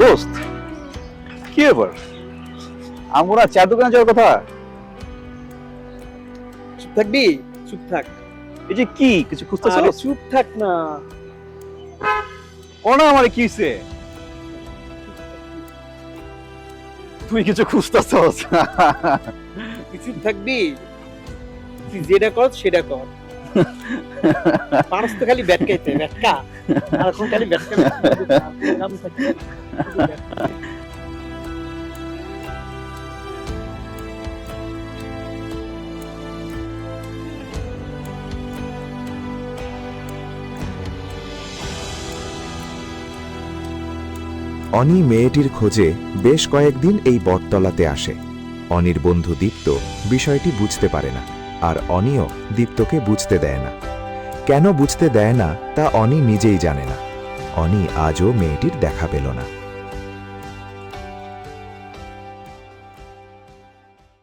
দোস্ত, কি ব্যাপার? আমরা চা দোকানে যাওয়ার কথা। চুপ থাকবি, চুপ থাক। এই যে কি কিছু খুঁজতেছ? আরে চুপ থাক না। ওনা আমার কি হইছে? তুই কিছু খুঁজতেছস? তুই চুপ থাকবি, তুই যেটা কর সেটা কর। পারস তো খালি ব্যাটকাইতে, ব্যাটকা আর এখন খালি ব্যাটকা। অনি মেয়েটির খোঁজে বেশ কয়েকদিন এই বটতলাতে আসে। অনির বন্ধু দীপ্ত বিষয়টি বুঝতে পারে না, আর অনিও দীপ্তকে বুঝতে দেয় না। কেন বুঝতে দেয় না তা অনি নিজেই জানে না। অনি আজও মেয়েটির দেখা পেল না।